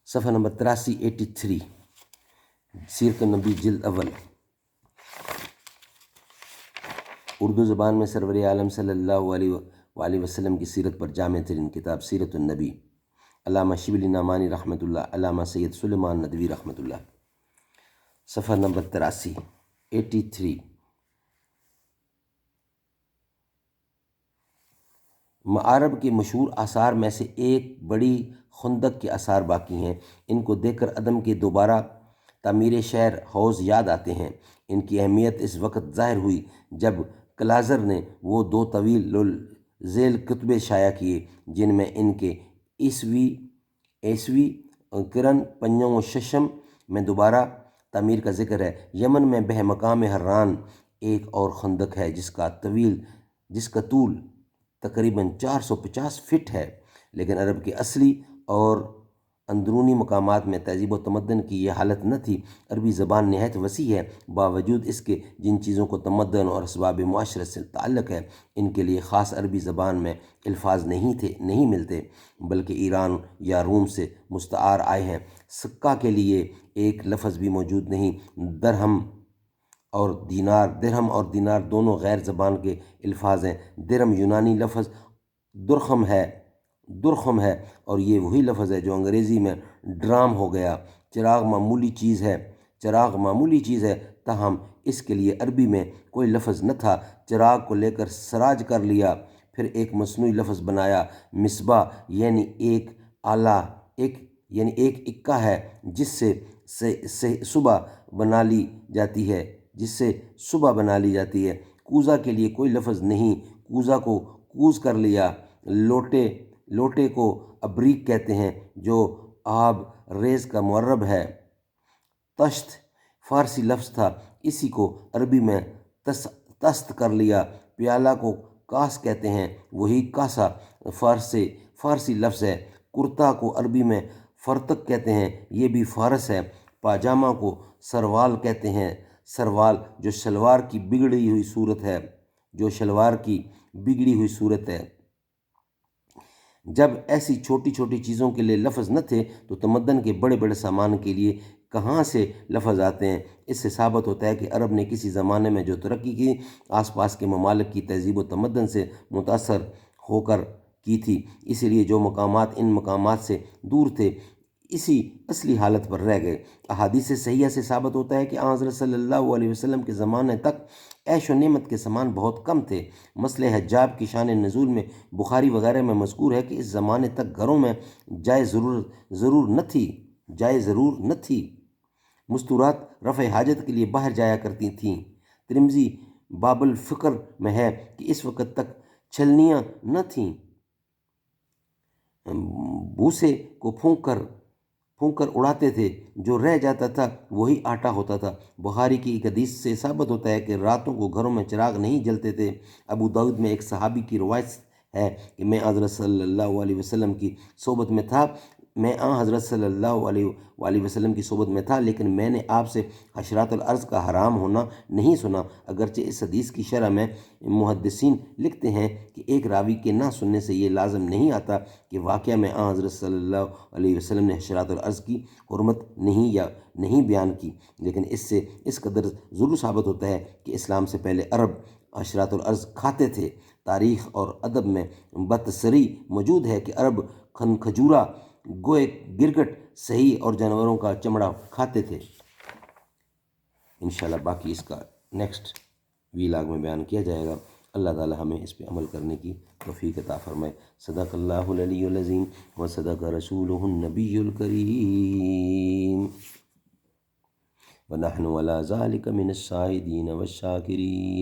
صفحہ نمبر 83 سیرت النبی جلد اول۔ اردو زبان میں سرور عالم صلی اللہ علیہ وآلہ وسلم کی سیرت پر جامع ترین کتاب سیرت النبی، علامہ شبلی نعمانی رحمۃ اللہ، علامہ سید سلیمان ندوی رحمۃ اللہ۔ صفحہ نمبر 83 معارب کے مشہور آثار میں سے ایک بڑی خندق کے آثار باقی ہیں۔ ان کو دیکھ کر عدم کے دوبارہ تعمیر شہر حوض یاد آتے ہیں۔ ان کی اہمیت اس وقت ظاہر ہوئی جب کلازر نے وہ 2 طویل ذیل کتبے شائع کیے جن میں ان کے عیسوی قرن پنجم و ششم میں دوبارہ تعمیر کا ذکر ہے۔ یمن میں بہ مقام حران ایک اور خندق ہے جس کا طول تقریباً 450 فٹ ہے، لیکن عرب کے اصلی اور اندرونی مقامات میں تہذیب و تمدن کی یہ حالت نہ تھی۔ عربی زبان نہایت وسیع ہے، باوجود اس کے جن چیزوں کو تمدن اور اسباب معاشرت سے تعلق ہے ان کے لیے خاص عربی زبان میں الفاظ نہیں ملتے، بلکہ ایران یا روم سے مستعار آئے ہیں۔ سکہ کے لیے ایک لفظ بھی موجود نہیں۔ درہم اور دینار دونوں غیر زبان کے الفاظ ہیں۔ درہم یونانی لفظ درخم ہے اور یہ وہی لفظ ہے جو انگریزی میں ڈرام ہو گیا۔ چراغ معمولی چیز ہے، تاہم اس کے لیے عربی میں کوئی لفظ نہ تھا۔ چراغ کو لے کر سراج کر لیا، پھر ایک مصنوعی لفظ بنایا۔ مصباح یعنی ایک اکا ہے جس سے صبح بنا لی جاتی ہے۔ کوزہ کے لیے کوئی لفظ نہیں، کوزہ کو کوز کر لیا۔ لوٹے کو ابریق کہتے ہیں جو آب ریز کا مرب ہے۔ طشت فارسی لفظ تھا، اسی کو عربی میں طست کر لیا۔ پیالہ کو کاس کہتے ہیں، وہی کاسا فارسی لفظ ہے۔ کرتا کو عربی میں فرتک کہتے ہیں، یہ بھی فارس ہے۔ پاجامہ کو سروال کہتے ہیں، سروال جو شلوار کی بگڑی ہوئی صورت ہے۔ جب ایسی چھوٹی چھوٹی چیزوں کے لیے لفظ نہ تھے تو تمدن کے بڑے بڑے سامان کے لیے کہاں سے لفظ آتے ہیں؟ اس سے ثابت ہوتا ہے کہ عرب نے کسی زمانے میں جو ترقی کی آس پاس کے ممالک کی تہذیب و تمدن سے متاثر ہو کر کی تھی، اسی لیے جو مقامات ان مقامات سے دور تھے اسی اصلی حالت پر رہ گئے۔ احادیث صحیحہ سے ثابت ہوتا ہے کہ آن حضرت صلی اللہ علیہ وسلم کے زمانے تک عیش و نعمت کے سامان بہت کم تھے۔ مسئلہ حجاب کی شان نزول میں بخاری وغیرہ میں مذکور ہے کہ اس زمانے تک گھروں میں جائے ضرور نہ تھی۔ مستورات رفع حاجت کے لیے باہر جایا کرتی تھیں۔ ترمذی باب الفقر میں ہے کہ اس وقت تک چھلنیاں نہ تھیں، بھوسے کو پھونک کر اڑاتے تھے، جو رہ جاتا تھا وہی آٹا ہوتا تھا۔ بخاری کی ایک حدیث سے ثابت ہوتا ہے کہ راتوں کو گھروں میں چراغ نہیں جلتے تھے۔ ابو داؤد میں ایک صحابی کی روایت ہے کہ میں حضرت صلی اللہ علیہ وسلم کی صحبت میں تھا، لیکن میں نے آپ سے حشرات الارض کا حرام ہونا نہیں سنا، اگرچہ اس حدیث کی شرح میں محدثین لکھتے ہیں کہ ایک راوی کے نہ سننے سے یہ لازم نہیں آتا کہ واقعہ میں حضرت صلی اللہ علیہ وسلم نے حشرات الارض کی حرمت نہیں بیان کی، لیکن اس سے اس قدر ضرور ثابت ہوتا ہے کہ اسلام سے پہلے عرب حشرات الارض کھاتے تھے۔ تاریخ اور ادب میں بتسری موجود ہے کہ عرب کھجورا، گوئے، گرگٹ، سہی اور جانوروں کا چمڑا کھاتے تھے۔ انشاءاللہ باقی اس کا نیکسٹ ویلاگ میں بیان کیا جائے گا۔ اللہ تعالی ہمیں اس پہ عمل کرنے کی توفیق عطا فرمائے۔ صدق اللہ العلی العظیم و صدق رسولہ النبی الکریم ونحن علی ذلک من الشاہدین والشاکرین۔